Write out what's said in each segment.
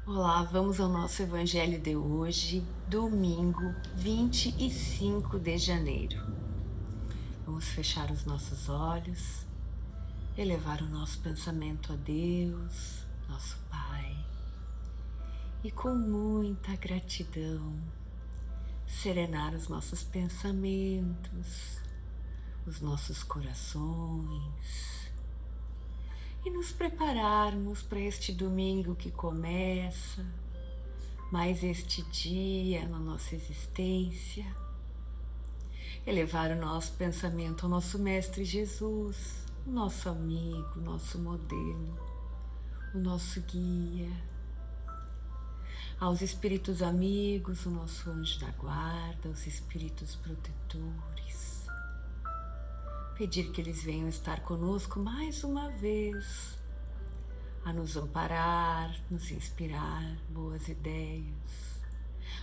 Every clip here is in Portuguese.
Olá, vamos ao nosso evangelho de hoje, domingo 25 de janeiro. Vamos fechar os nossos olhos, elevar o nosso pensamento a Deus, nosso Pai, e com muita gratidão, serenar os nossos pensamentos, os nossos corações, e nos prepararmos para este domingo que começa, mais este dia na nossa existência. Elevar o nosso pensamento ao nosso Mestre Jesus, o nosso amigo, o nosso modelo, o nosso guia, aos espíritos amigos, o nosso anjo da guarda, os espíritos protetores. Pedir que eles venham estar conosco mais uma vez, a nos amparar, nos inspirar boas ideias,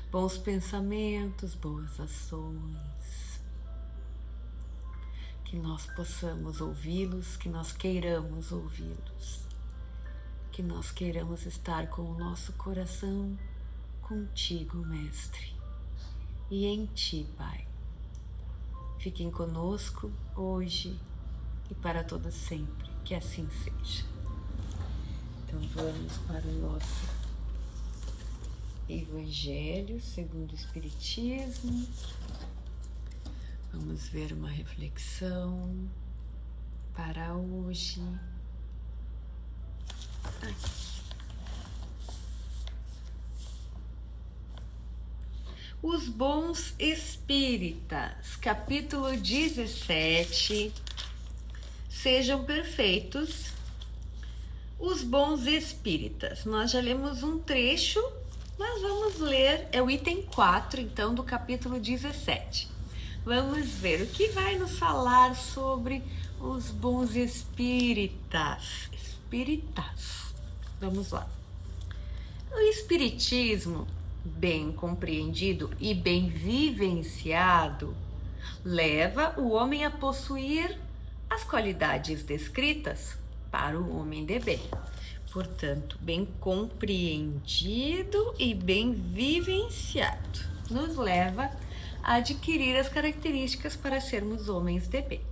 bons pensamentos, boas ações. Que nós possamos ouvi-los, que nós queiramos ouvi-los, que nós queiramos estar com o nosso coração contigo, Mestre, e em Ti, Pai. Fiquem conosco hoje e para todo sempre, que assim seja. Então vamos para o nosso Evangelho segundo o Espiritismo. Vamos ver uma reflexão para hoje. Os Bons Espíritas, capítulo 17. Sejam perfeitos os bons espíritas. Nós já lemos um trecho, mas vamos ler, é o item 4, então, do capítulo 17. Vamos ver o que vai nos falar sobre os bons espíritas. Vamos lá. O espiritismo, bem compreendido e bem vivenciado, leva o homem a possuir as qualidades descritas para o homem de bem. Portanto, bem compreendido e bem vivenciado, nos leva a adquirir as características para sermos homens de bem.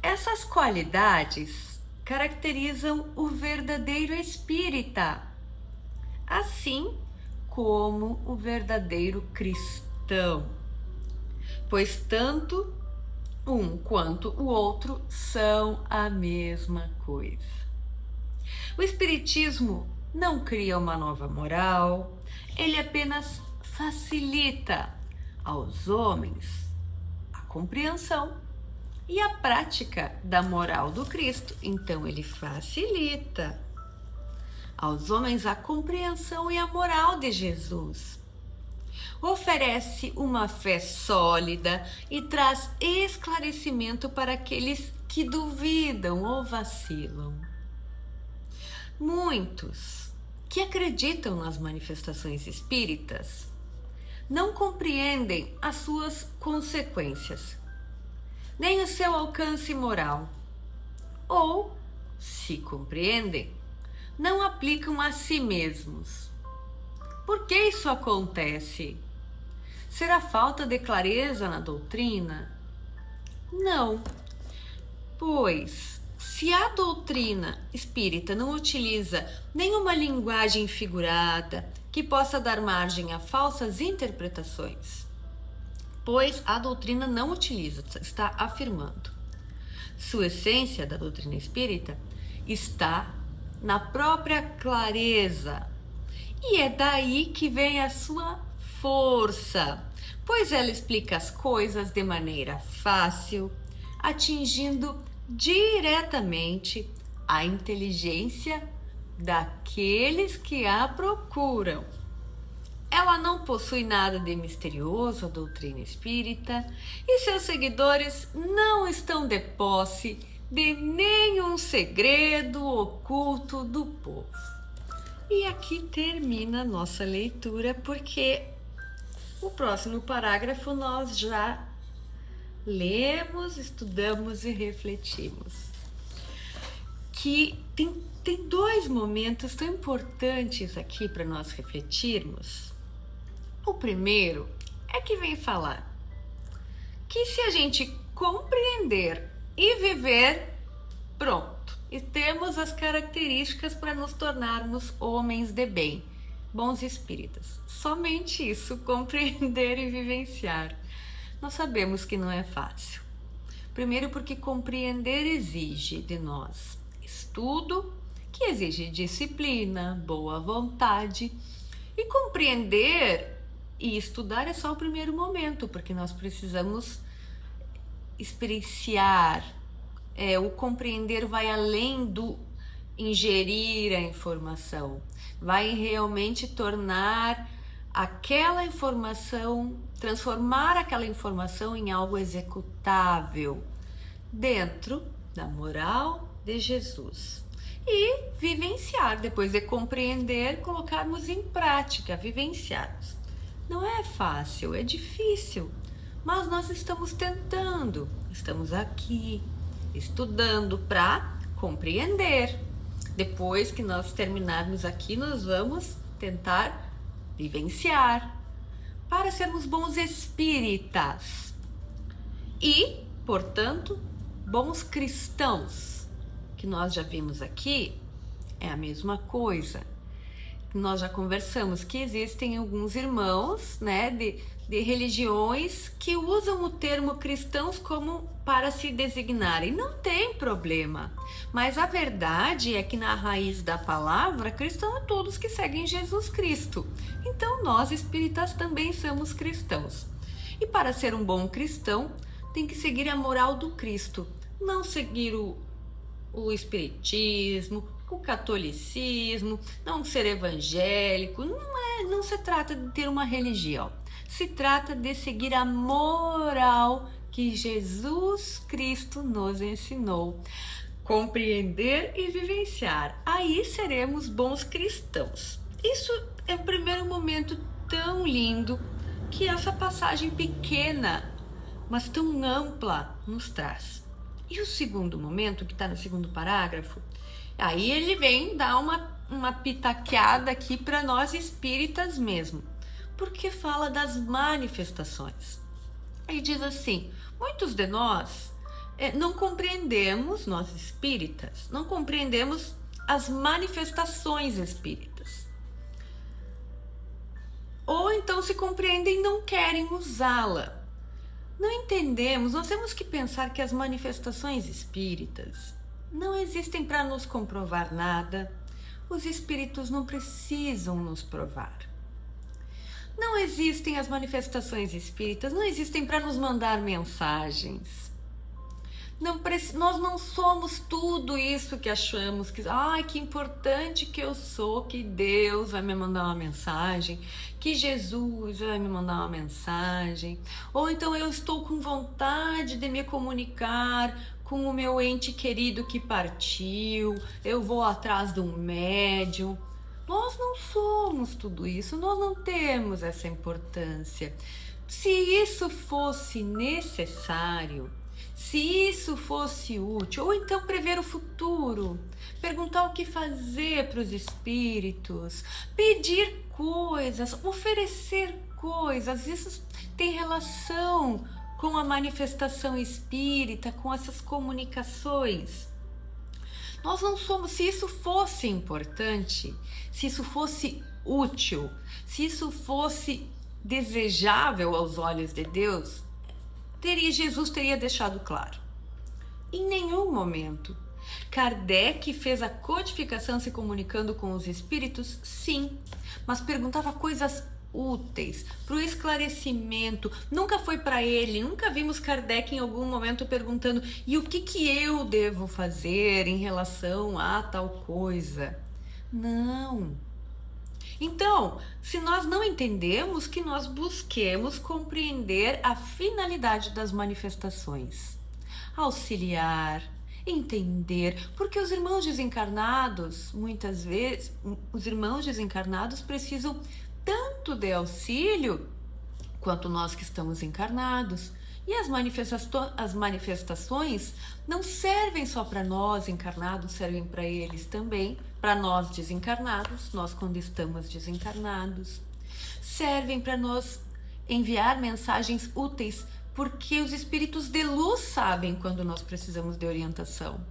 Essas qualidades caracterizam o verdadeiro espírita, assim como o verdadeiro cristão, pois tanto um quanto o outro são a mesma coisa. O Espiritismo não cria uma nova moral, ele apenas facilita aos homens a compreensão e a prática da moral do Cristo. Então ele facilita aos homens a compreensão e a moral de Jesus. Oferece uma fé sólida e traz esclarecimento para aqueles que duvidam ou vacilam. Muitos que acreditam nas manifestações espíritas não compreendem as suas consequências, nem o seu alcance moral, ou, se compreendem, não aplicam a si mesmos. Por que isso acontece? Será falta de clareza na doutrina? Não, pois se a doutrina espírita não utiliza nenhuma linguagem figurada que possa dar margem a falsas interpretações, pois a doutrina não utiliza, está afirmando. Sua essência da doutrina espírita está na própria clareza, e é daí que vem a sua força, pois ela explica as coisas de maneira fácil, atingindo diretamente a inteligência daqueles que a procuram. Ela não possui nada de misterioso, a doutrina espírita, e seus seguidores não estão de posse de nenhum segredo oculto do povo. E aqui termina a nossa leitura, porque o próximo parágrafo nós já lemos, estudamos e refletimos. que tem dois momentos tão importantes aqui para nós refletirmos. O primeiro é que vem falar que se a gente compreender e viver, pronto, e temos as características para nos tornarmos homens de bem, bons espíritas. Somente isso, compreender e vivenciar. Nós sabemos que não é fácil. Primeiro porque compreender exige de nós estudo, que exige disciplina, boa vontade, e compreender e estudar é só o primeiro momento, porque nós precisamos experienciar. O compreender vai além do ingerir a informação, vai realmente tornar aquela informação, transformar aquela informação em algo executável dentro da moral de Jesus e vivenciar, depois de compreender, colocarmos em prática, vivenciarmos. Não é fácil, é difícil, mas nós estamos tentando, estamos aqui estudando para compreender. Depois que nós terminarmos aqui, nós vamos tentar vivenciar para sermos bons espíritas e, portanto, bons cristãos, que nós já vimos aqui, é a mesma coisa. Nós já conversamos que existem alguns irmãos, né, de religiões que usam o termo cristãos como para se designarem. Não tem problema, mas a verdade é que na raiz da palavra, cristão é todos que seguem Jesus Cristo. Então nós espíritas também somos cristãos. E para ser um bom cristão, tem que seguir a moral do Cristo, não seguir o espiritismo, o catolicismo, não ser evangélico. Não se trata de ter uma religião, se trata de seguir a moral que Jesus Cristo nos ensinou, compreender e vivenciar. Aí seremos bons cristãos. Isso é o primeiro momento tão lindo que essa passagem pequena, mas tão ampla, nos traz. E o segundo momento, que está no segundo parágrafo, aí ele vem dar uma pitaqueada aqui para nós espíritas mesmo, porque fala das manifestações. Aí diz assim: muitos de nós não compreendemos, nós espíritas, não compreendemos as manifestações espíritas. Ou então se compreendem e não querem usá-la. Não entendemos, nós temos que pensar que as manifestações espíritas não existem para nos comprovar nada. Os espíritos não precisam nos provar. Não existem as manifestações espíritas, não existem para nos mandar mensagens. Nós não somos tudo isso que achamos, que importante que eu sou, que Deus vai me mandar uma mensagem, que Jesus vai me mandar uma mensagem, ou então eu estou com vontade de me comunicar com o meu ente querido que partiu, eu vou atrás de um médium. Nós não somos tudo isso, nós não temos essa importância. Se isso fosse necessário, se isso fosse útil, ou então prever o futuro, perguntar o que fazer para os espíritos, pedir coisas, oferecer coisas, isso tem relação com a manifestação espírita, com essas comunicações. Nós não somos, se isso fosse importante, se isso fosse útil, se isso fosse desejável aos olhos de Deus, Jesus teria deixado claro. Em nenhum momento. Kardec fez a codificação se comunicando com os espíritos, sim, mas perguntava coisas úteis, para o esclarecimento. Nunca foi para ele, nunca vimos Kardec em algum momento perguntando: e o que eu devo fazer em relação a tal coisa? Não. Então, se nós não entendemos, que nós busquemos compreender a finalidade das manifestações, auxiliar, entender, porque os irmãos desencarnados, muitas vezes, os irmãos desencarnados precisam tanto de auxílio quanto nós que estamos encarnados. E as manifestações não servem só para nós encarnados, servem para eles também, para nós desencarnados, nós quando estamos desencarnados. Servem para nós enviar mensagens úteis, porque os espíritos de luz sabem quando nós precisamos de orientação.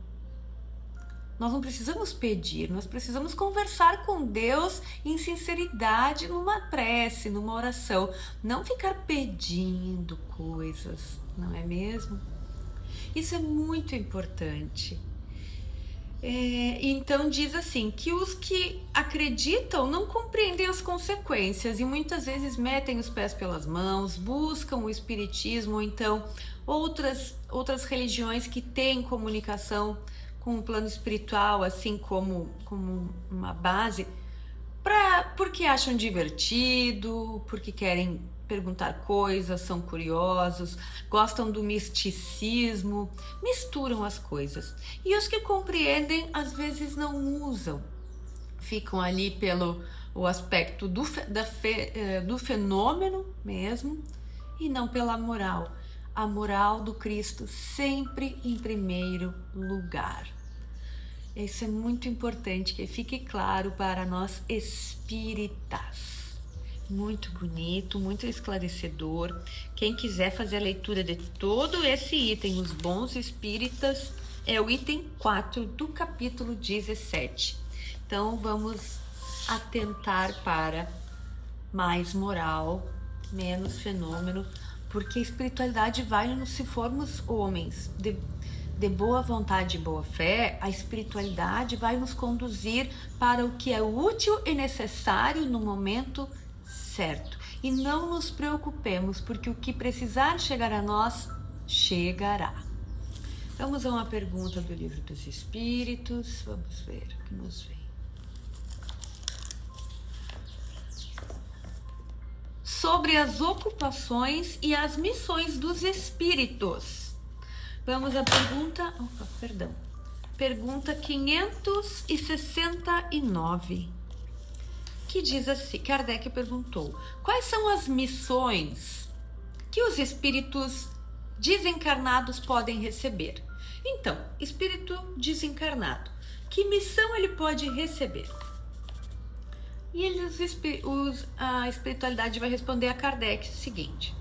Nós não precisamos pedir, nós precisamos conversar com Deus em sinceridade, numa prece, numa oração. Não ficar pedindo coisas, não é mesmo? Isso é muito importante. Então diz assim, que os que acreditam não compreendem as consequências e muitas vezes metem os pés pelas mãos, buscam o espiritismo ou então outras religiões que têm comunicação com o plano espiritual, assim como uma base, porque acham divertido, porque querem perguntar coisas, são curiosos, gostam do misticismo, misturam as coisas. E os que compreendem, às vezes não usam, ficam ali pelo o aspecto do fenômeno mesmo, e não pela moral. A moral do Cristo sempre em primeiro lugar. Isso é muito importante que fique claro para nós espíritas. Muito bonito, muito esclarecedor. Quem quiser fazer a leitura de todo esse item, os bons espíritas, é o item 4 do capítulo 17. Então vamos atentar para mais moral, menos fenômeno, porque a espiritualidade vai-nos, se formos homens de boa vontade e boa fé, a espiritualidade vai nos conduzir para o que é útil e necessário no momento certo. E não nos preocupemos, porque o que precisar chegar a nós, chegará. Vamos a uma pergunta do Livro dos Espíritos, vamos ver o que nos vem. Sobre as ocupações e as missões dos espíritos. Vamos à pergunta 569, que diz assim, Kardec perguntou, quais são as missões que os espíritos desencarnados podem receber? Então, espírito desencarnado, que missão ele pode receber? E a espiritualidade vai responder a Kardec o seguinte: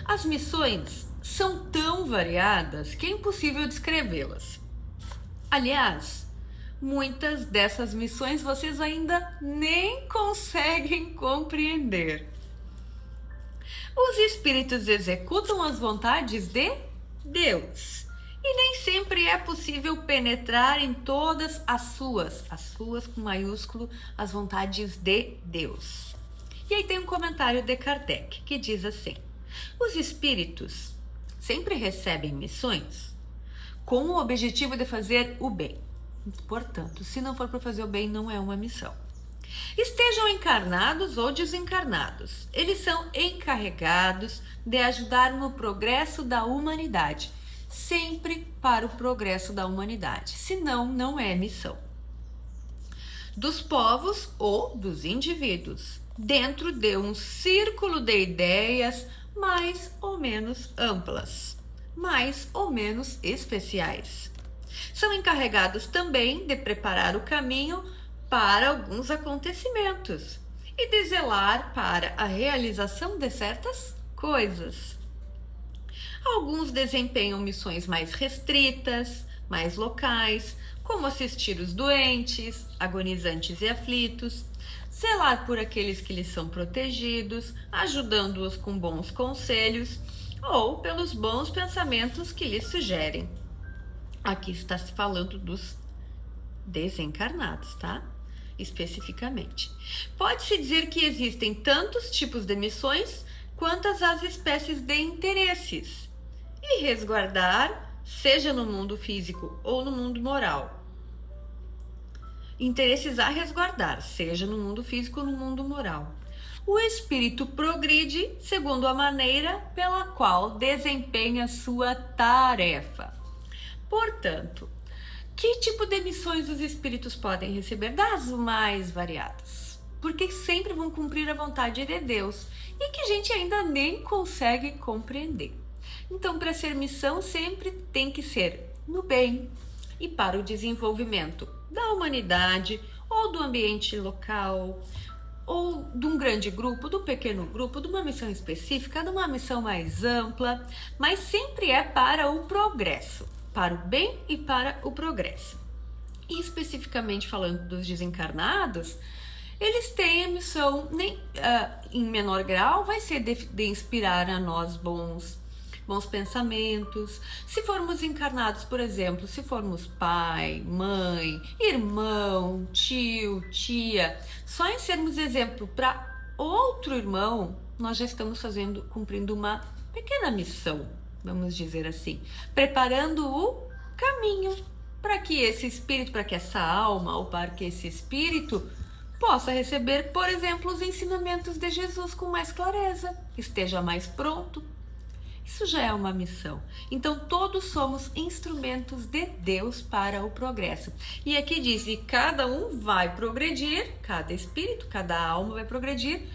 as missões são tão variadas que é impossível descrevê-las. Aliás, muitas dessas missões vocês ainda nem conseguem compreender. Os espíritos executam as vontades de Deus. E nem sempre é possível penetrar em todas as suas com maiúsculo, as vontades de Deus. E aí tem um comentário de Kardec, que diz assim, os espíritos sempre recebem missões com o objetivo de fazer o bem. Portanto, se não for para fazer o bem, não é uma missão. Estejam encarnados ou desencarnados, eles são encarregados de ajudar no progresso da humanidade, sempre para o progresso da humanidade, senão não é missão. Dos povos ou dos indivíduos, dentro de um círculo de ideias mais ou menos amplas, mais ou menos especiais. São encarregados também de preparar o caminho para alguns acontecimentos e de zelar para a realização de certas coisas. Alguns desempenham missões mais restritas, mais locais, como assistir os doentes, agonizantes e aflitos, zelar por aqueles que lhes são protegidos, ajudando-os com bons conselhos ou pelos bons pensamentos que lhes sugerem. Aqui está se falando dos desencarnados, tá? Especificamente. Pode-se dizer que existem tantos tipos de missões quantas as espécies de interesses, e resguardar, seja no mundo físico ou no mundo moral. Interesses a resguardar, seja no mundo físico ou no mundo moral. O espírito progride segundo a maneira pela qual desempenha sua tarefa. Portanto, que tipo de missões os espíritos podem receber? Das mais variadas, porque sempre vão cumprir a vontade de Deus e que a gente ainda nem consegue compreender. Então, para ser missão, sempre tem que ser no bem e para o desenvolvimento da humanidade ou do ambiente local, ou de um grande grupo, do pequeno grupo, de uma missão específica, de uma missão mais ampla, mas sempre é para o progresso, para o bem e para o progresso. E especificamente falando dos desencarnados, eles têm a missão, em menor grau, vai ser de inspirar a nós bons pensamentos. Se formos encarnados, por exemplo, se formos pai, mãe, irmão, tio, tia, só em sermos exemplo para outro irmão, nós já estamos cumprindo uma pequena missão, vamos dizer assim, preparando o caminho para que esse espírito, para que essa alma ou para que esse espírito possa receber, por exemplo, os ensinamentos de Jesus com mais clareza, esteja mais pronto. Isso já é uma missão. Então, todos somos instrumentos de Deus para o progresso. E aqui diz que cada um vai progredir, cada espírito, cada alma vai progredir,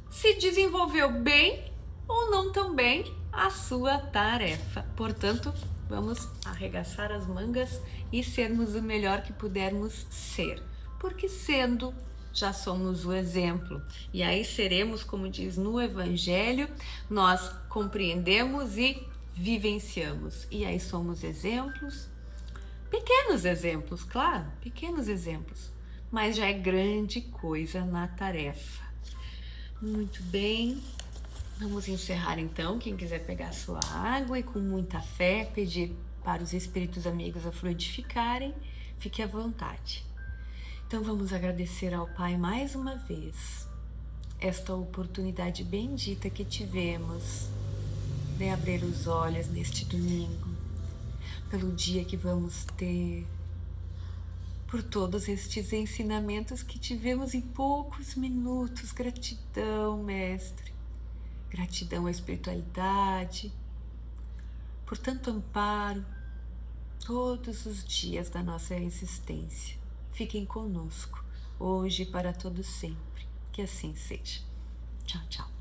se desenvolveu bem ou não tão bem a sua tarefa. Portanto, vamos arregaçar as mangas e sermos o melhor que pudermos ser. Porque sendo, já somos o exemplo. E aí seremos, como diz no Evangelho, nós compreendemos e vivenciamos. E aí somos exemplos, pequenos exemplos, claro, pequenos exemplos. Mas já é grande coisa na tarefa. Muito bem. Vamos encerrar então. Quem quiser pegar sua água e com muita fé pedir para os espíritos amigos a fluidificarem, fique à vontade. Então vamos agradecer ao Pai mais uma vez esta oportunidade bendita que tivemos de abrir os olhos neste domingo, pelo dia que vamos ter, por todos estes ensinamentos que tivemos em poucos minutos. Gratidão, Mestre, gratidão à espiritualidade, por tanto amparo todos os dias da nossa existência. Fiquem conosco, hoje e para todo sempre. Que assim seja. Tchau, tchau.